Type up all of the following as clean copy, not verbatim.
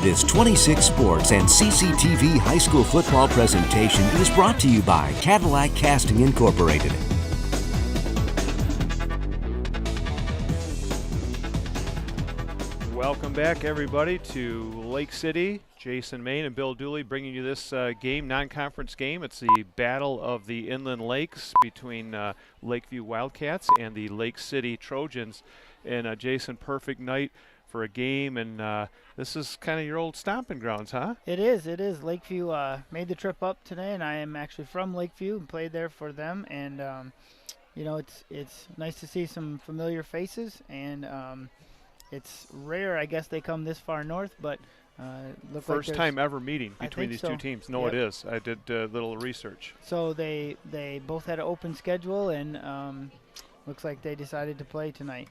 This 26 Sports and CCTV high school football presentation is brought to you by Cadillac Casting Incorporated. Welcome back, everybody, to Lake City. Jason Main and Bill Dooley bringing you this game, non-conference game. It's the Battle of the Inland Lakes between Lakeview Wildcats and the Lake City Trojans. And Jason, perfect night for a game, and this is kind of your old stomping grounds, huh? It is. Lakeview made the trip up today, and I am actually from Lakeview and played there for them. And you know, it's nice to see some familiar faces, and it's rare, I guess, they come this far north, but first time ever meeting between these two teams. No, yep. It is. I did a little research. So they both had an open schedule, and looks like they decided to play tonight.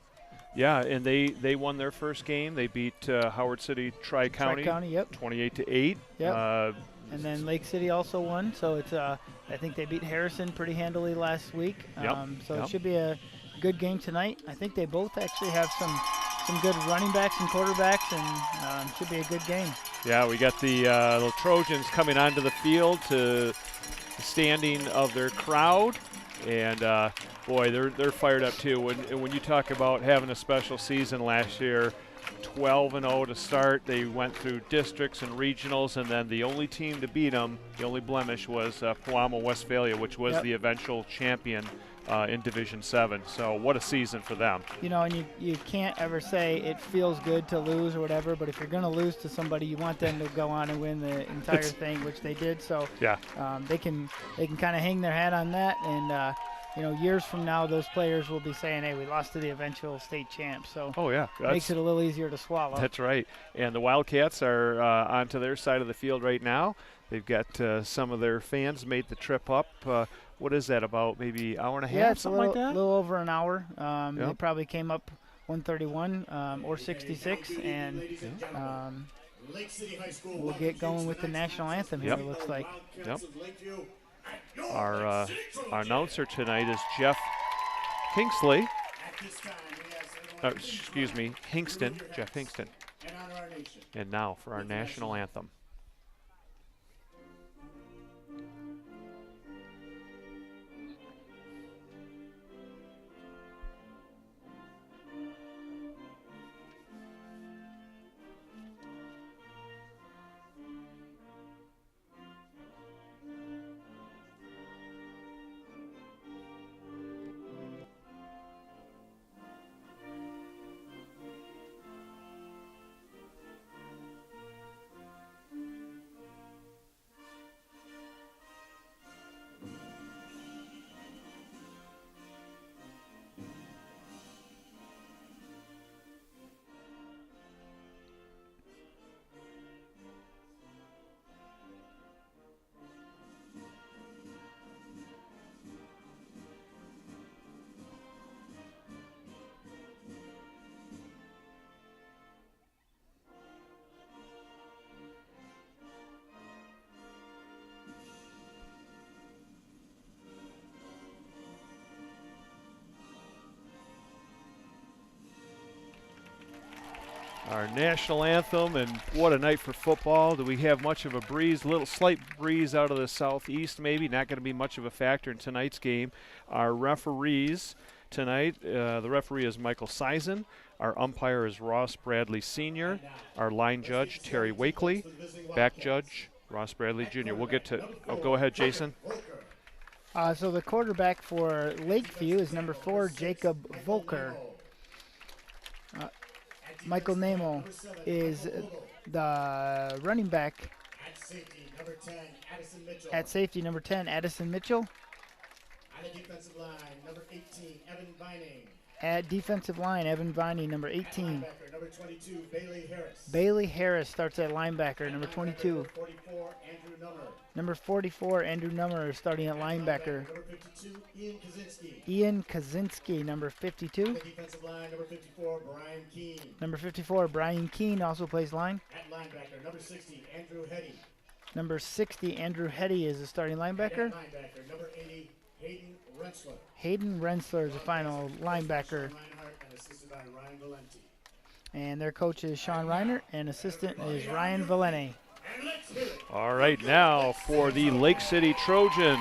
Yeah, and they won their first game. They beat Howard City Tri-County, yep. 28-8. Yep. And then Lake City also won. So it's I think they beat Harrison pretty handily last week. So it should be a good game tonight. I think they both actually have some good running backs and quarterbacks, and should be a good game. Yeah, we got the Trojans coming onto the field to the standing of their crowd. And boy, they're fired up too. When you talk about having a special season last year, 12-0 to start. They went through districts and regionals, and then the only team to beat them, the only blemish, was Pewamo Westphalia, which was the eventual champion in Division 7. So what a season for them. You know, and you can't ever say it feels good to lose or whatever, but if you're going to lose to somebody, you want them to go on and win the entire thing, which they did. So they can kind of hang their hat on that, and you know, years from now, those players will be saying, hey, we lost to the eventual state champs. So it makes it a little easier to swallow. That's right. And the Wildcats are onto their side of the field right now. They've got some of their fans made the trip up. What is that, about maybe hour and a half, something like that? Yeah, it's a little over an hour. They probably came up 131 or 66, and we'll get going with the national anthem here, it looks like. Yep. Our announcer tonight is Jeff Hinksley. Hingston. Jeff Hingston. And now for our national anthem. Our national anthem, and what a night for football. Do we have much of a breeze? Slight breeze out of the southeast maybe. Not going to be much of a factor in tonight's game. Our referees tonight, the referee is Michael Seisen. Our umpire is Ross Bradley Sr. Our line judge, Terry Wakely. Back judge, Ross Bradley Jr. We'll get to, go ahead, Jason. So the quarterback for Lakeview is number 4, Jacob Volker. Michael Namo is the running back. At safety, number 10, Addison Mitchell. At defensive line, number 18, Evan Vining. At defensive line, Evan Vining, number 18. At number 22, Bailey Harris. Bailey Harris starts at linebacker, number 22. Number 44, Andrew Nummer. Number 44, Andrew Nummer, starting at linebacker. Number 52, Ian Kaczynski. Ian Kaczynski, number 52. At defensive line, number 54, Brian Keene. Number 54, Brian Keene also plays line. At linebacker, number 60, Andrew Hetty. Number 60, Andrew Hetty is the starting linebacker. At linebacker, number 80, Hayden Rensler. Hayden Rensler is the final linebacker. And their coach is Sean Reiner, and assistant is Ryan Valene. All right, now for the Lake City Trojans.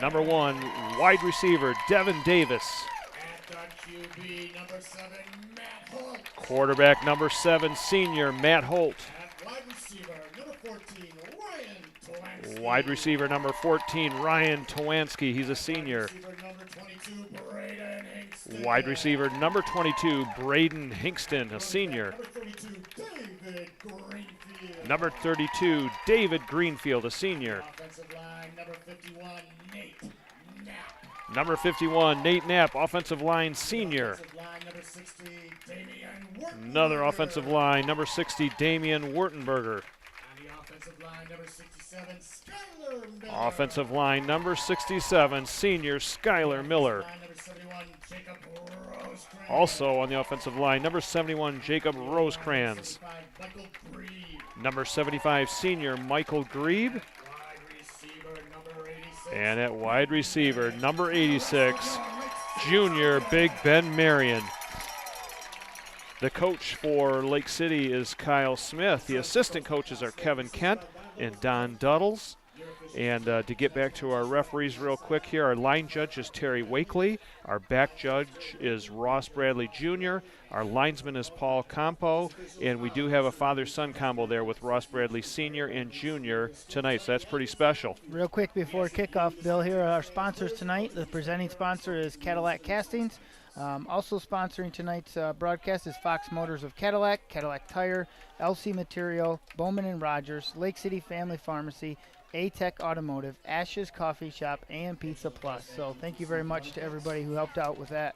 Number one, wide receiver, Devin Davis. QB, number 7, Matt Holt. Quarterback, number 7, senior Matt Holt. Wide receiver, number 14, Ryan Towanski. Wide receiver, number 14, Ryan Towanski. He's a senior. Wide receiver, number 22, Braden Hingston. Wide receiver, number 22, Braden Hingston, a senior. Number 32, David Greenfield. Number 32, David Greenfield, a senior. Offensive line, number 51, Nate Knapp. Number 51, Nate Knapp, offensive line, senior. Offensive line, number 60, Damian Wurtenberger. Another offensive line, number 60, Damian Wurtenberger. On the offensive line, number 67, Skylar Miller. Offensive line, number 67, senior Skylar Miller. Line, number 71, Jacob Rosecrans. Also on the offensive line, number 71, Jacob Rosecrans. 75, Michael Breed. Number 75, senior Michael Grebe. Wide receiver, number 86. And at wide receiver, number 86, junior Big Ben Marion. The coach for Lake City is Kyle Smith. The assistant coaches are Kevin Kent and Don Duddles. And to get back to our referees real quick here, our line judge is Terry Wakely. Our back judge is Ross Bradley Jr. Our linesman is Paul Campo. And we do have a father-son combo there with Ross Bradley Sr. and Jr. tonight, so that's pretty special. Real quick before kickoff, Bill, here are our sponsors tonight. The presenting sponsor is Cadillac Castings. Also sponsoring tonight's broadcast is Fox Motors of Cadillac, Cadillac Tire, LC Material, Bowman and Rogers, Lake City Family Pharmacy, A-Tech Automotive, Ash's Coffee Shop, and Pizza Plus. So thank you very much to everybody who helped out with that.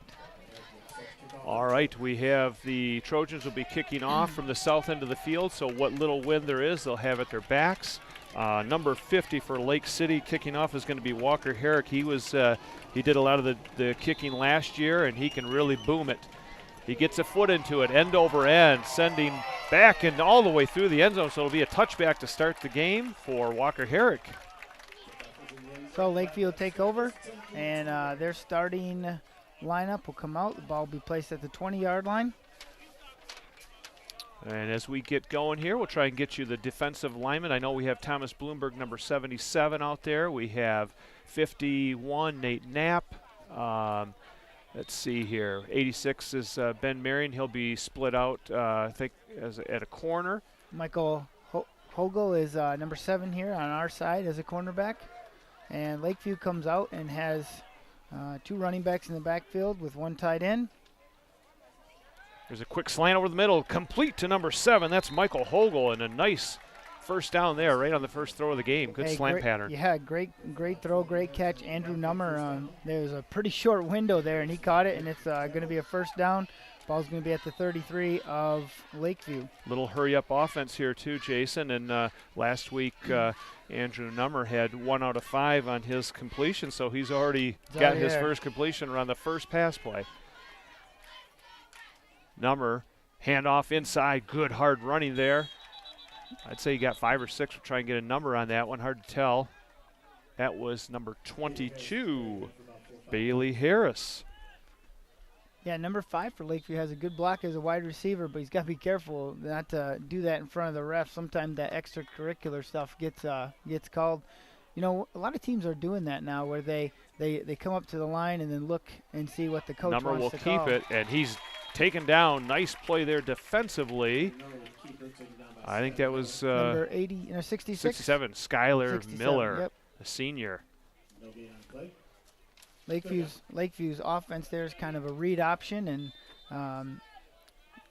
All right, we have the Trojans will be kicking off from the south end of the field, so what little wind there is, they'll have at their backs. Number 50 for Lake City kicking off is going to be Walker Herrick. He did a lot of the kicking last year, and he can really boom it. He gets a foot into it, end over end, sending back and all the way through the end zone, so it'll be a touchback to start the game for Walker Herrick. So Lakeview will take over, and their starting lineup will come out. The ball will be placed at the 20-yard line. And as we get going here, we'll try and get you the defensive lineman. I know we have Thomas Bloomberg, number 77, out there. We have 51, Nate Knapp. Let's see here. 86 is Ben Marion. He'll be split out, I think, at a corner. Michael Hogel is number 7 here on our side as a cornerback. And Lakeview comes out and has 2 running backs in the backfield with 1 tight end. There's a quick slant over the middle, complete to number 7. That's Michael Hogel, and a nice first down there right on the first throw of the game. Good slant pattern. Yeah, great throw, great catch. Andrew Nummer, there's a pretty short window there, and he caught it, and it's going to be a first down. Ball's going to be at the 33 of Lakeview. Little hurry-up offense here too, Jason. And last week, Andrew Nummer had 1 out of 5 on his completion, so he's already got his first completion around the first pass play. Number, handoff inside, good hard running there. I'd say you got 5 or 6. We'll try and get a number on that one, hard to tell. That was number 22, Bailey Harris. Yeah, number 5 for Lakeview has a good block as a wide receiver, but he's got to be careful not to do that in front of the ref. Sometimes that extracurricular stuff gets called. You know, a lot of teams are doing that now, where they come up to the line and then look and see what the coach Number wants to call. will keep it, and he's taken down. Nice play there defensively. I think that was number 66? 67, Skylar Miller, yep. a senior. Lakeviews offense there is kind of a read option, and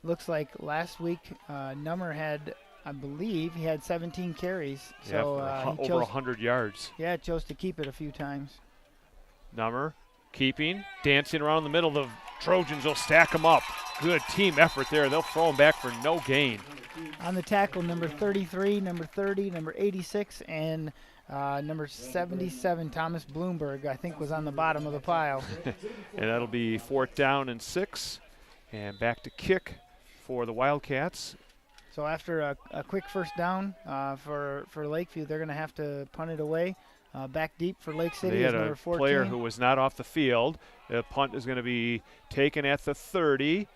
looks like last week Nummer had, I believe, he had 17 carries. So he over 100 yards. Yeah, chose to keep it a few times. Number keeping, dancing around the middle. The Trojans will stack them up. Good team effort there. They'll throw them back for no gain. On the tackle, number 33, number 30, number 86, and number 77, Thomas Bloomberg, I think was on the bottom of the pile. And that'll be 4th down and 6. And back to kick for the Wildcats. So after a quick first down for Lakeview, they're going to have to punt it away. Back deep for Lake City They is had number a 14. player who was not off the field. The punt is going to be taken at the 30.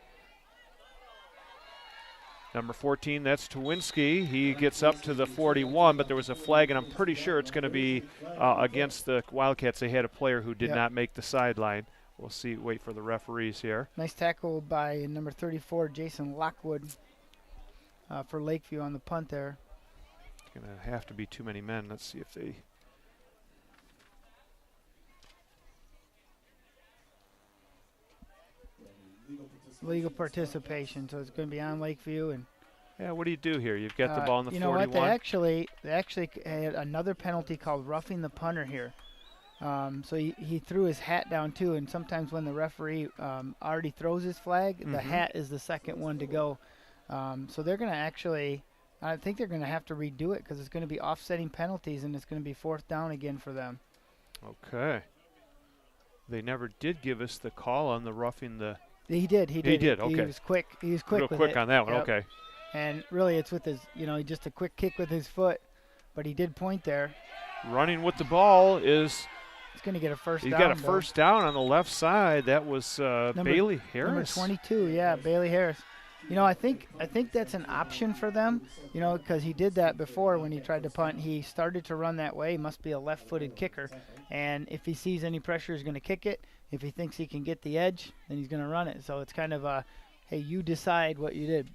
Number 14, that's Tawinski. He gets up to the 41, but there was a flag, and I'm pretty sure it's going to be against the Wildcats. They had a player who did not make the sideline. We'll see. Wait for the referees here. Nice tackle by number 34, Jason Lockwood, for Lakeview on the punt there. It's going to have to be too many men. Let's see if they... Legal participation, so it's going to be on Lakeview. And yeah, what do you do here? You've got the ball in the 41. You know what? They actually had another penalty called roughing the punter here. So he threw his hat down too, and sometimes when the referee already throws his flag, the hat is the second one to go. So they're going to actually, I think they're going to have to redo it because it's going to be offsetting penalties, and it's going to be 4th down again for them. Okay. They never did give us the call on the roughing the... He did. He did, okay. He was quick. He was quick Real with quick it. on that one, Yep. okay. And really it's with his, just a quick kick with his foot, but he did point there. Running with the ball is... He's going to get a first He's down. got a first down on the left side. That was Bailey Harris. Number 22, yeah, Bailey Harris. I think that's an option for them, because he did that before when he tried to punt. He started to run that way. He must be a left-footed kicker. And if he sees any pressure, he's going to kick it. If he thinks he can get the edge, then he's going to run it. So it's kind of a, hey, you decide what you did.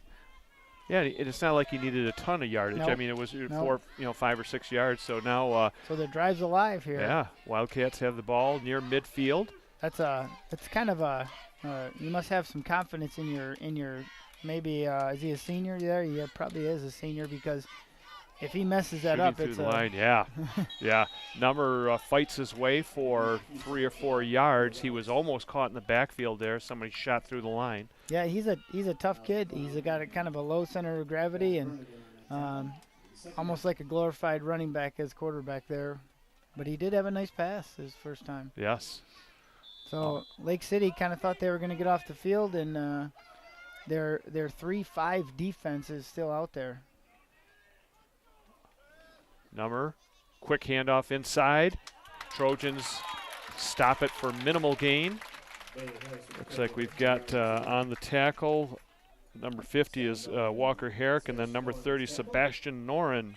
Yeah, and it's not like he needed a ton of yardage. Nope. I mean, it was 5 or 6 yards. So now, so the drive's alive here. Yeah, Wildcats have the ball near midfield. That's kind of a. You must have some confidence in your. Maybe is he a senior there? Yeah, probably is a senior because if he messes that up, it's the line. Yeah, yeah. Number fights his way for 3 or 4 yards. He was almost caught in the backfield there. Somebody shot through the line. Yeah, he's a tough kid. He's got a kind of a low center of gravity and almost like a glorified running back as quarterback there. But he did have a nice pass his first time. Yes. So Lake City kind of thought they were going to get off the field, and their 3-5 defense is still out there. Number, quick handoff inside. Trojans stop it for minimal gain. Looks like we've got on the tackle, number 50 is Walker Herrick, and then number 30, Sebastian Noren.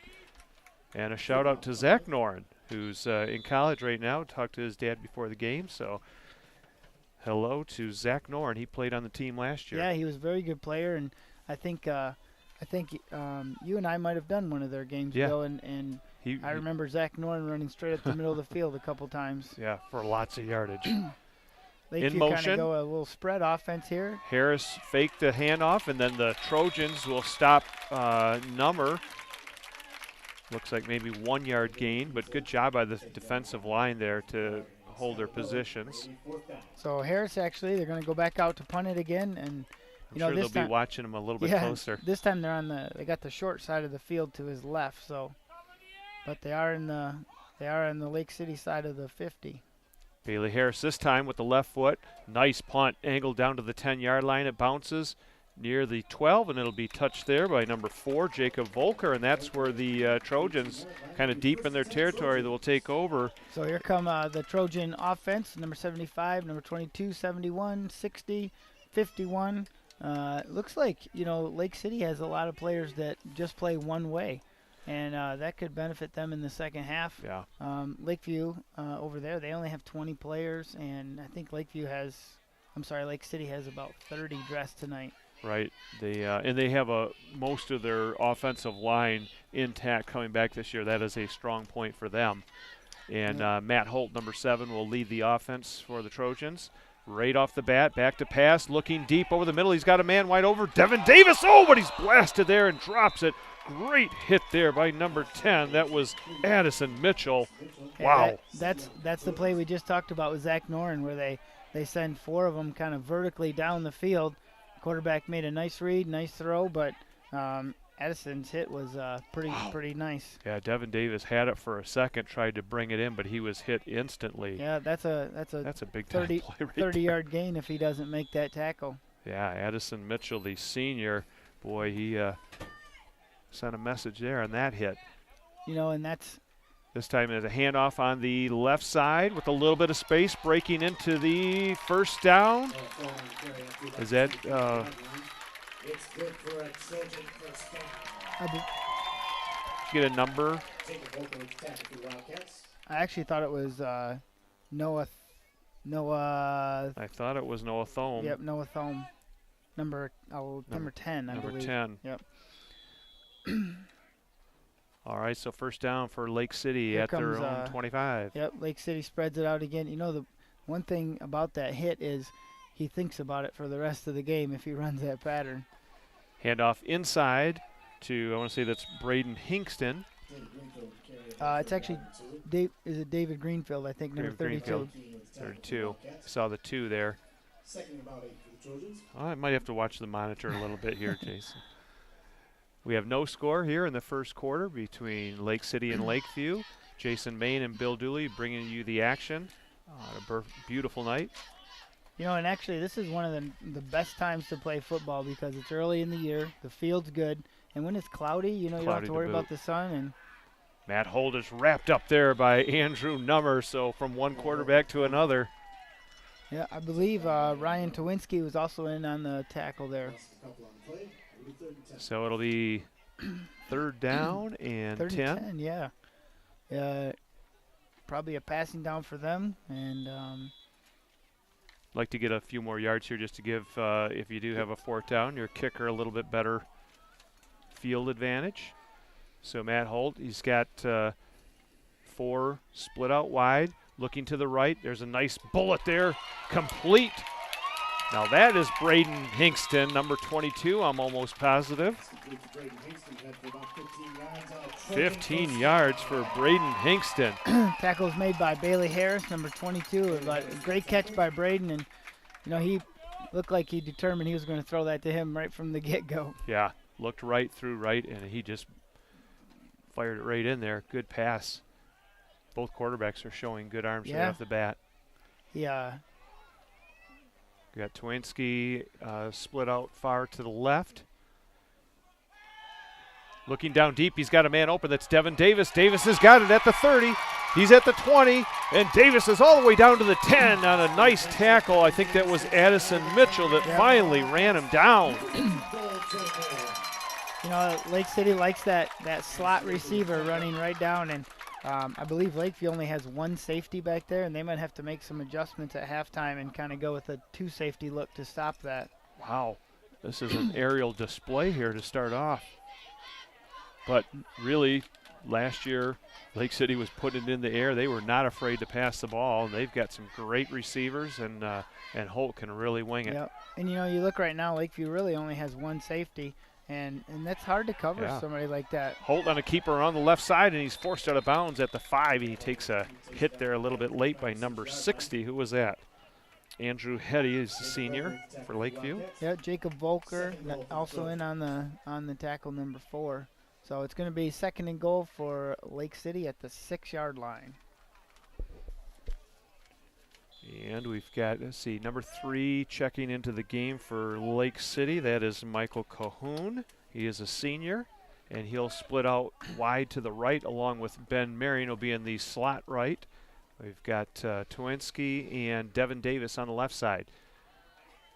And a shout out to Zach Noren, who's in college right now. Talked to his dad before the game, so hello to Zach Noren. He played on the team last year. Yeah, he was a very good player, and I think you and I might have done one of their games, Bill, and I remember Zach Noren running straight up the middle of the field a couple times. Yeah, for lots of yardage. In motion. Kind of go a little spread offense here. Harris faked the handoff, and then the Trojans will stop Number. Looks like maybe 1 yard gain, but good job by the defensive line there to hold their positions. So Harris they're going to go back out to punt it again, and I'm sure they'll be watching him a little bit closer. This time they got the short side of the field to his left, but they are in the Lake City side of the 50. Bailey Harris this time with the left foot. Nice punt, angled down to the 10-yard line. It bounces near the 12, and it'll be touched there by number 4, Jacob Volker, and that's where the Trojans kind of deep in their territory that will take over. So here come the Trojan offense, number 75, number 22, 71, 60, 51. Looks like, Lake City has a lot of players that just play one way, and that could benefit them in the second half. Yeah. Lakeview over there, they only have 20 players, and I think Lake City has about 30 dressed tonight. Right. They have most of their offensive line intact coming back this year. That is a strong point for them. And Matt Holt, number 7, will lead the offense for the Trojans. Right off the bat, back to pass, looking deep over the middle. He's got a man wide over, Devin Davis. Oh, but he's blasted there and drops it. Great hit there by number 10. That was Addison Mitchell. Wow. That's the play we just talked about with Zach Noren, where they send 4 of them kind of vertically down the field. Quarterback made a nice read, nice throw, but Addison's hit was pretty nice. Yeah, Devin Davis had it for a second, tried to bring it in, but he was hit instantly. Yeah, that's a big 30-yard gain if he doesn't make that tackle. Yeah, Addison Mitchell, the senior, boy, he sent a message there on that hit. And that's This time there's a handoff on the left side with a little bit of space, breaking into the first down. Is that It's good for a Trojan first down. get a number? I actually thought it was Noah. I thought it was Noah Thome. Yep, Noah Thome. Number 10, I believe. Number 10. Yep. All right, so first down for Lake City Here at their comes, own 25. Yep, Lake City spreads it out again. You know, the one thing about that hit is he thinks about it for the rest of the game if he runs that pattern. Handoff inside to, I want to say that's Braden Hinkston. It's actually David Greenfield, I think, number 32. 32. Saw the 2 there. I might have to watch the monitor a little bit here, Jason. We have no score here in the first quarter between Lake City and Lakeview. Jason Main and Bill Dooley bringing you the action on a beautiful night. You know, and actually this is one of the best times to play football because it's early in the year, the field's good, and when it's cloudy, you know, you don't have to worry about the sun. And Matt Holt is wrapped up there by Andrew Nummer, so from one quarterback to another. Yeah, I believe Ryan Towinski was also in on the tackle there. So it'll be third down and 10. Yeah. Probably a passing down for them. And like to get a few more yards here just to give, if you do have a fourth down, your kicker a little bit better field advantage. So Matt Holt, he's got 4 split out wide, looking to the right. There's a nice bullet there, complete. Now that is Braden Hinkston, number 22, I'm almost positive. 15 yards for Braden Hinkston. Tackles made by Bailey Harris, number 22. A great catch by Braden, and you know he looked like he determined he was going to throw that to him right from the get-go. Yeah, looked right through right, and he just fired it right in there. Good pass. Both quarterbacks are showing good arms right off the bat. Yeah. We got Towinski split out far to the left. Looking down deep, he's got a man open. That's Devin Davis. Davis has got it at the 30. He's at the 20, and Davis is all the way down to the 10 on a nice tackle. I think that was Addison Mitchell that finally ran him down. You know, Lake City likes that slot receiver running right down, and I believe Lakeview only has 1 safety back there, and they might have to make some adjustments at halftime and kind of go with a 2 safety look to stop that. Wow, this is an aerial display here to start off. But really, last year, Lake City was putting it in the air. They were not afraid to pass the ball. They've got some great receivers, and Holt can really wing it. Yep. And, you know, you look right now, Lakeview really only has 1 safety. And that's hard to cover somebody like that. Holt on a keeper on the left side, and he's forced out of bounds at the 5. He takes a hit there a little bit late by number 60. Who was that? Andrew Hetty is the senior for Lakeview. Yeah, Jacob Volker also in on the tackle, number 4. So it's going to be 2nd and goal for Lake City at the 6-yard line. And we've got, let's see, number 3 checking into the game for Lake City. That is Michael Cahoon. He is a senior, and he'll split out wide to the right along with Ben Marion. He'll be in the slot right. We've got Towinski and Devin Davis on the left side.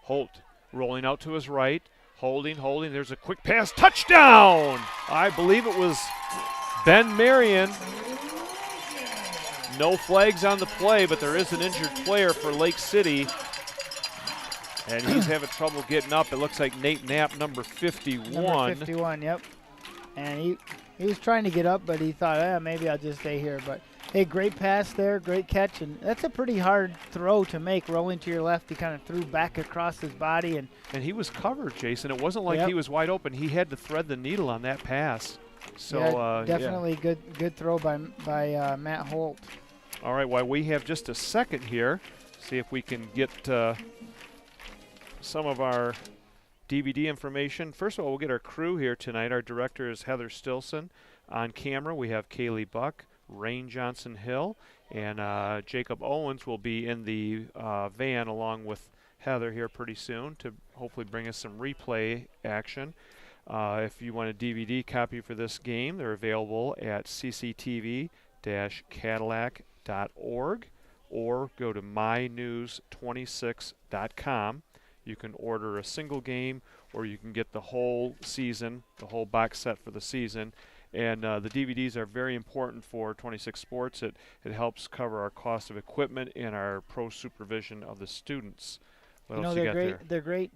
Holt rolling out to his right, holding. There's a quick pass. Touchdown! I believe it was Ben Marion. No flags on the play, but there is an injured player for Lake City, and he's having trouble getting up. It looks like Nate Knapp, number 51. Number 51, yep. And he was trying to get up, but he thought, maybe I'll just stay here. But, hey, great pass there, great catch. And that's a pretty hard throw to make, rolling to your left. He kind of threw back across his body. And he was covered, Jason. It wasn't like he was wide open. He had to thread the needle on that pass. So definitely good throw by Matt Holt. All right, while we have just a second here, see if we can get some of our DVD information. First of all, we'll get our crew here tonight. Our director is Heather Stilson. On camera, we have Kaylee Buck, Rain Johnson-Hill, and Jacob Owens will be in the van along with Heather here pretty soon to hopefully bring us some replay action. If you want a DVD copy for this game, they're available at cctv.com. lake-city-cadillac.org or go to mynews26.com. You can order a single game, or you can get the whole season, the whole box set for the season. And the DVDs are very important for 26 Sports. It helps cover our cost of equipment and our pro supervision of the students. What else you got there? They're great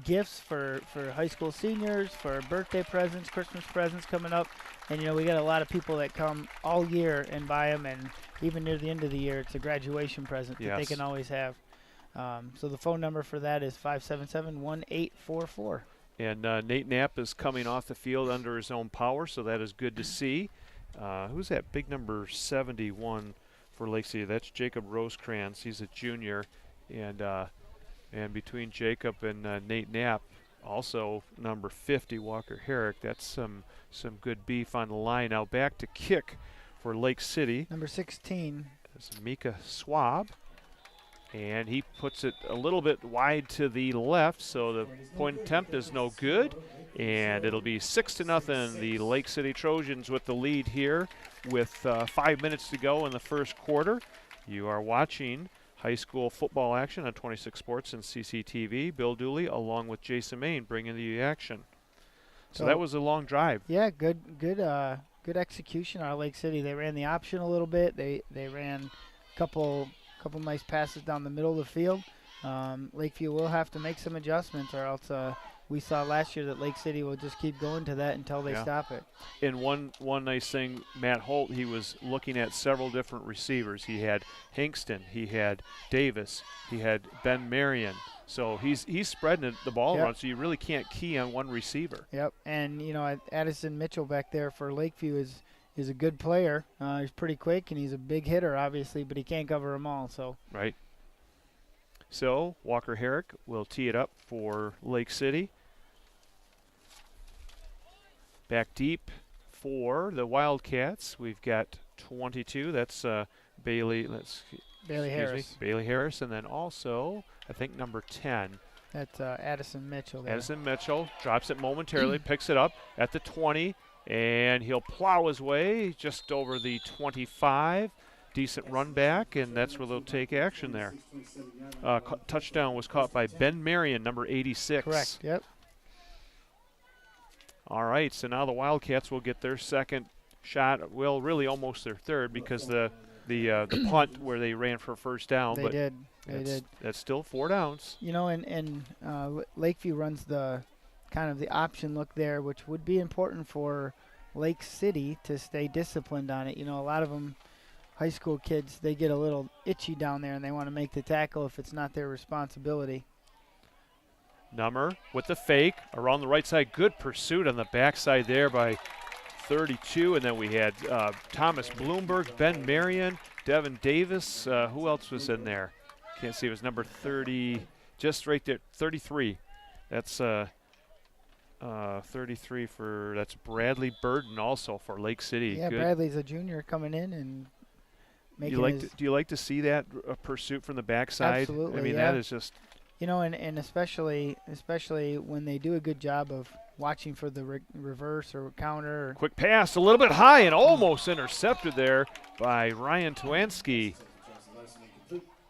gifts for high school seniors, for birthday presents, Christmas presents coming up. And, we got a lot of people that come all year and buy them. And even near the end of the year, it's a graduation present that they can always have. So the phone number for that is 577-1844. And Nate Knapp is coming off the field under his own power, so that is good to see. Who's that big number 71 for Lake City? That's Jacob Rosecrans. He's a junior. And between Jacob and Nate Knapp, also number 50, Walker Herrick. That's some good beef on the line. Now back to kick for Lake City. Number 16. That's Mika Swab. And he puts it a little bit wide to the left, so the point attempt is no good. And it'll be 6-0. The Lake City Trojans with the lead here with 5 minutes to go in the first quarter. You are watching high school football action on 26 Sports and CCTV. Bill Dooley along with Jason Main bringing the action. So that was a long drive. Yeah, good execution out of Lake City. They ran the option a little bit. They ran a couple nice passes down the middle of the field. Lakeview will have to make some adjustments, or else we saw last year that Lake City will just keep going to that until they stop it. And one nice thing, Matt Holt, he was looking at several different receivers. He had Hankston, he had Davis, he had Ben Marion. So he's spreading the ball around, so you really can't key on one receiver. Yep, and Addison Mitchell back there for Lakeview is a good player. He's pretty quick, and he's a big hitter, obviously, but he can't cover them all. So right. So Walker Herrick will tee it up for Lake City. Back deep for the Wildcats. We've got 22. That's Bailey Harris. Bailey Harris, and then also I think number 10. That's Addison Mitchell. There. Addison Mitchell drops it momentarily, picks it up at the 20, and he'll plow his way just over the 25. Decent run back, and that's where they'll take action there. Touchdown was caught by Ben Marion, number 86. Correct, yep. All right, so now the Wildcats will get their second shot. Well, really almost their third, because the punt where they ran for first down. They did. That's still 4 downs. And Lakeview runs the kind of the option look there, which would be important for Lake City to stay disciplined on it. A lot of them, high school kids, they get a little itchy down there and they want to make the tackle if it's not their responsibility. Number with the fake around the right side. Good pursuit on the backside there by 32. And then we had Thomas Bloomberg, Ben Marion, Devin Davis. Who else was in there? Can't see. It was number 30, just right there, 33. That's 33 that's Bradley Burden also for Lake City. Yeah, good. Bradley's a junior coming in and making do you like to see that pursuit from the backside? Absolutely, I mean, that is just. And especially when they do a good job of watching for the reverse or counter. Quick pass, a little bit high and almost intercepted there by Ryan Twansky.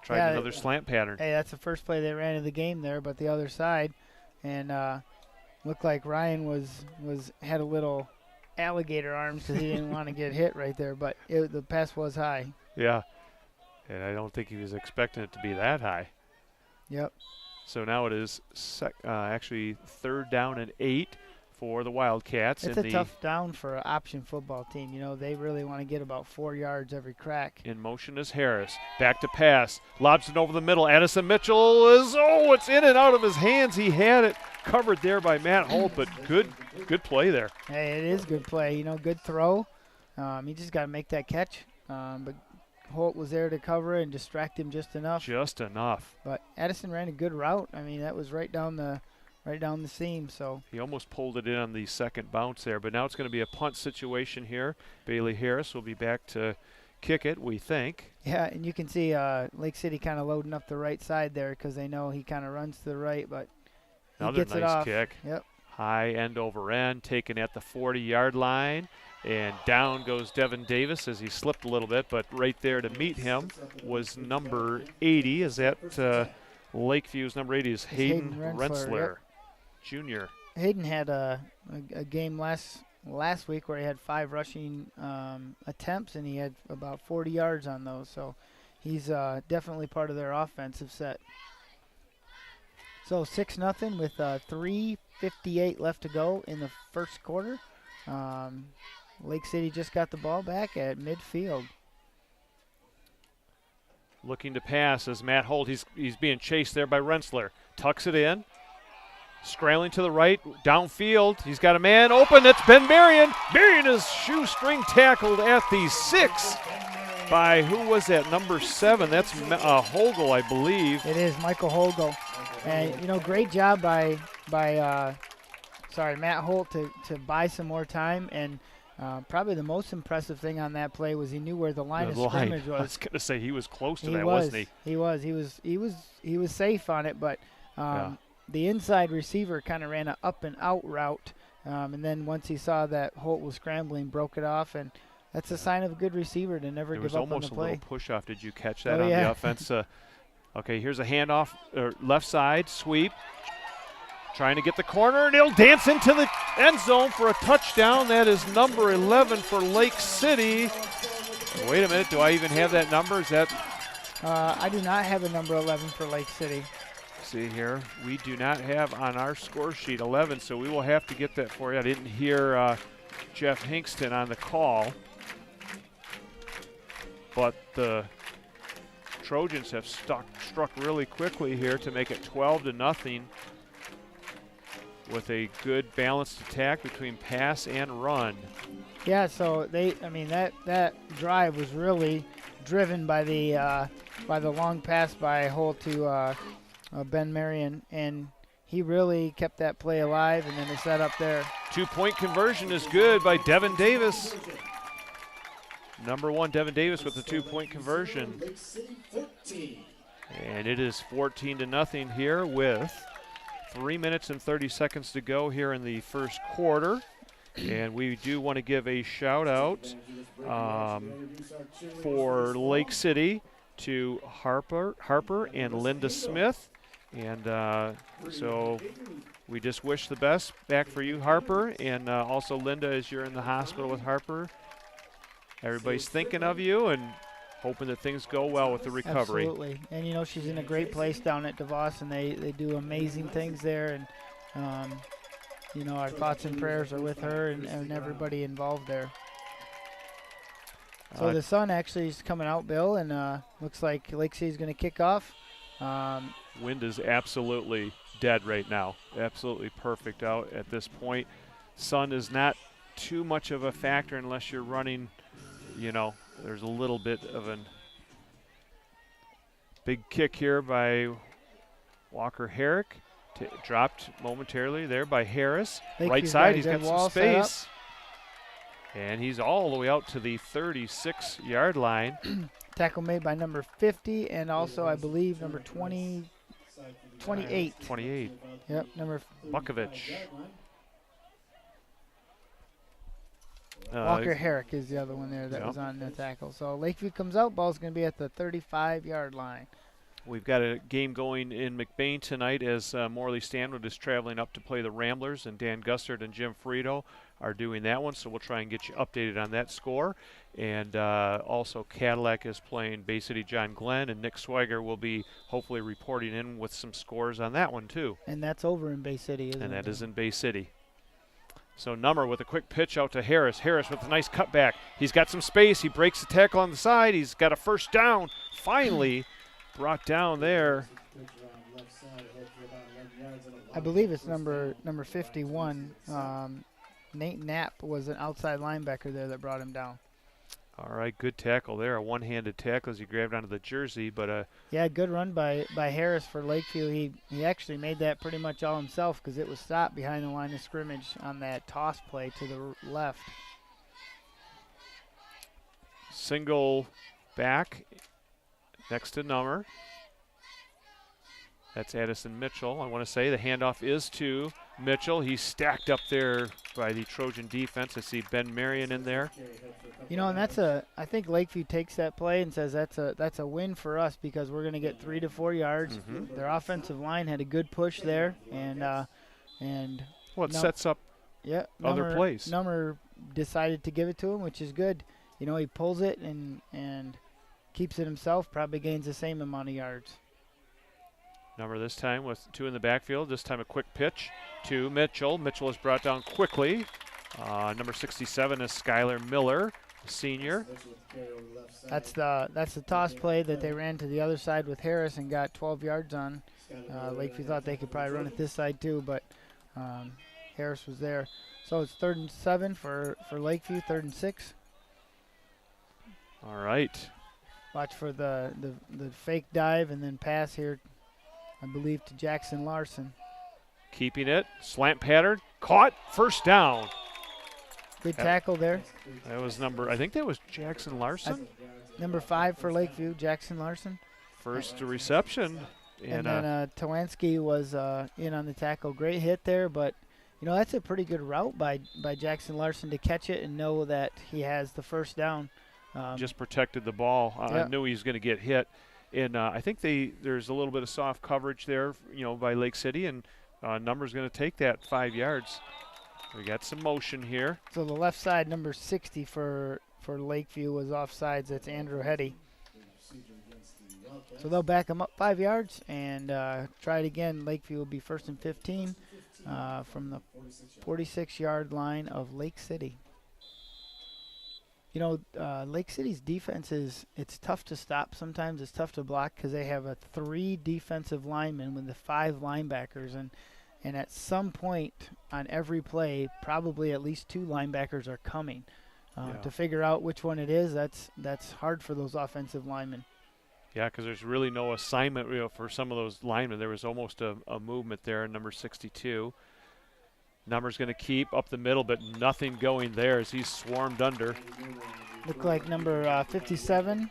Tried another slant pattern. Hey, that's the first play they ran in the game there, but the other side. And looked like Ryan had a little alligator arms because he didn't want to get hit right there, but the pass was high. Yeah, and I don't think he was expecting it to be that high. Yep. So now it is actually 3rd down and 8 for the Wildcats. It's a tough down for an option football team. They really want to get about 4 yards every crack. In motion is Harris. Back to pass. Lobs it over the middle. Addison Mitchell it's in and out of his hands. He had it covered there by Matt Holt, but good play there. Hey, it is good play. Good throw. You just got to make that catch. But Holt was there to cover it and distract him just enough. Just enough. But Addison ran a good route. I mean, that was right down the seam. So he almost pulled it in on the second bounce there. But now it's going to be a punt situation here. Bailey Harris will be back to kick it, we think. Yeah, and you can see Lake City kind of loading up the right side there because they know he kind of runs to the right, but he another gets nice it off. Kick. Yep. High end over end, taken at the 40-yard line. And down goes Devin Davis as he slipped a little bit, but right there to meet him was number 80. Is that Lakeview's number 80 is Hayden Rensler, Jr. Hayden had a game last week where he had 5 rushing attempts, and he had about 40 yards on those. So he's definitely part of their offensive set. So 6-0 with 3:58 left to go in the first quarter. Lake City just got the ball back at midfield. Looking to pass as Matt Holt. He's being chased there by Rensler. Tucks it in. Scrambling to the right, downfield. He's got a man open. That's Ben Marion. Marion is shoestring tackled at the 6 by, who was that, number 7? That's Hogel, I believe. It is Michael Hogel. And, you know, great job by Matt Holt to buy some more time. And probably the most impressive thing on that play was he knew where the line of scrimmage was. I was going to say he was close to that, wasn't he? He was safe on it, but the inside receiver kind of ran an up and out route, and then once he saw that Holt was scrambling, broke it off, and that's a sign of a good receiver to never give up on the play. There was almost a little push off. Did you catch that on the offense? Okay, here's a handoff, left side sweep. Trying to get the corner, and he'll dance into the end zone for a touchdown. That is number 11 for Lake City. Wait a minute, do I even have that number? Is that? I do not have a number 11 for Lake City. See here, we do not have on our score sheet 11, so we will have to get that for you. I didn't hear Jeff Hinkston on the call, but the Trojans have struck really quickly here to make it 12-0 with a good balanced attack between pass and run. Yeah, so that drive was really driven by the long pass by Holt to Ben Marion, and he really kept that play alive, and then they set up there. 2-point conversion is good by Devin Davis. Number 1, Devin Davis with the 2-point conversion. And it is 14-0 here with 3 minutes and 30 seconds to go here in the first quarter. And we do want to give a shout out for Lake City to Harper and Linda Smith. And so we just wish the best back for you, Harper, and also Linda, as you're in the hospital with Harper. Everybody's thinking of you and hoping that things go well with the recovery. Absolutely. And, you know, she's in a great place down at DeVos, and they do amazing things there. And, you know, our thoughts and prayers are with her and everybody involved there. So the sun actually is coming out, Bill, and looks like Lake City's going to kick off. Wind is absolutely dead right now. Absolutely perfect out at this point. Sun is not too much of a factor unless you're running, you know, there's a little bit of a big kick here by Walker Herrick. Dropped momentarily there by Harris. Right side, he's got some space. And he's all the way out to the 36-yard line. Tackle made by number 50 and also, I believe, number 28. 28. Yep, number Bukovich. Walker Herrick is the other one there that was on the tackle. So Lakeview comes out. Ball's going to be at the 35-yard line. We've got a game going in McBain tonight as Morley Stanwood is traveling up to play the Ramblers, and Dan Gustard and Jim Frito are doing that one, so we'll try and get you updated on that score. And also Cadillac is playing Bay City John Glenn, and Nick Swiger will be hopefully reporting in with some scores on that one too. And that's over in Bay City, isn't it? And that is in Bay City. So Nummer with a quick pitch out to Harris. Harris with a nice cutback. He's got some space. He breaks the tackle on the side. He's got a first down. Finally brought down there. I believe it's number 51. Nate Knapp was an outside linebacker there that brought him down. All right, good tackle there. A one-handed tackle as he grabbed onto the jersey, but yeah, good run by Harris for Lakeview. He actually made that pretty much all himself because it was stopped behind the line of scrimmage on that toss play to the left. Single back next to Nummer. That's Addison Mitchell. I want to say the handoff is to Mitchell. He's stacked up there by the Trojan defense. I see Ben Marion in there. You know, and I think Lakeview takes that play and says that's a win for us because we're going to get 3 to 4 yards. Their offensive line had a good push there, and well, it sets up other plays. Number decided to give it to him, which is good. You know, he pulls it and keeps it himself, probably gains the same amount of yards. Number this time with 2 in the backfield. This time a quick pitch to Mitchell. Mitchell is brought down quickly. Number 67 is Skylar Miller, the senior. That's the toss play that they ran to the other side with Harris and got 12 yards on. Lakeview thought they could probably run it this side too, but Harris was there. So it's 3rd and 7 for Lakeview, 3rd and 6. All right. Watch for the fake dive and then pass here, I believe, to Jackson Larson. Keeping it, slant pattern, caught, first down. Good tackle there. That was I think that was Jackson Larson. Number 5 for Lakeview, Jackson Larson. First reception. And then Tawanski was in on the tackle. Great hit there, but you know that's a pretty good route by Jackson Larson to catch it and know that he has the first down. Just protected the ball. I knew he was going to get hit. And I think there's a little bit of soft coverage there, you know, by Lake City, and Number's going to take that 5 yards. We got some motion here. So the left side, number 60 for Lakeview was offsides. That's Andrew Hetty. So they'll back him up 5 yards and try it again. Lakeview will be 1st and 15 from the 46-yard line of Lake City. You know, Lake City's defense it's tough to stop sometimes. It's tough to block because they have 3 defensive linemen with the 5 linebackers. And at some point on every play, probably at least 2 linebackers are coming. To figure out which one it is, that's hard for those offensive linemen. Yeah, because there's really no assignment for some of those linemen. There was almost a movement there in number 62. Number's going to keep up the middle, but nothing going there as he's swarmed under. Looked like number 57.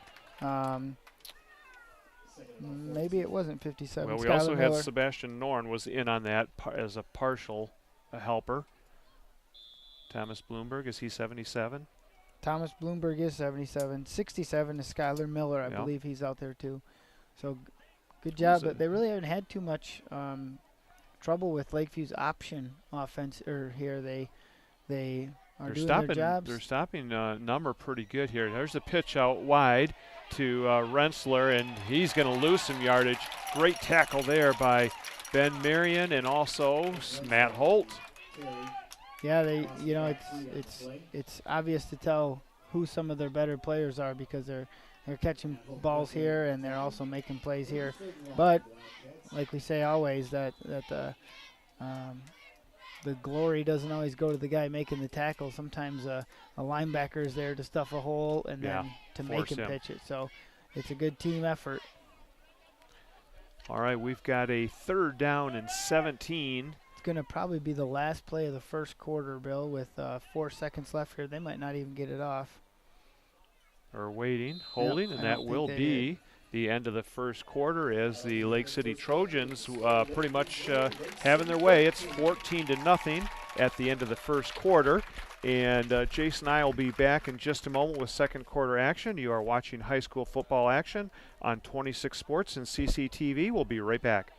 Maybe it wasn't 57. Well, we Skylar also Miller. had Sebastian Norn was in on that as a partial helper. Thomas Bloomberg, is he 77? Thomas Bloomberg is 77. 67 is Skylar Miller. I believe he's out there too. So good job. But they really haven't had too much trouble with Lakeview's option offense here. They are doing their jobs. They're stopping Number pretty good here. There's a pitch out wide to Rensler, and he's going to lose some yardage. Great tackle there by Ben Marion and also Matt Holt. Yeah, it's obvious to tell who some of their better players are because they're catching balls here and they're also making plays here. But like we say always, that the glory doesn't always go to the guy making the tackle. Sometimes a linebacker is there to stuff a hole and then to make him pitch it. So it's a good team effort. All right, we've got a 3rd down and 17. Going to probably be the last play of the first quarter, Bill, with 4 seconds left here. They might not even get it off. Or waiting, holding, and that will be the end of the first quarter as the Lake City Trojans pretty much having their way. It's 14-0 at the end of the first quarter. And Jason and I will be back in just a moment with second quarter action. You are watching high school football action on 26 Sports and CCTV. We'll be right back.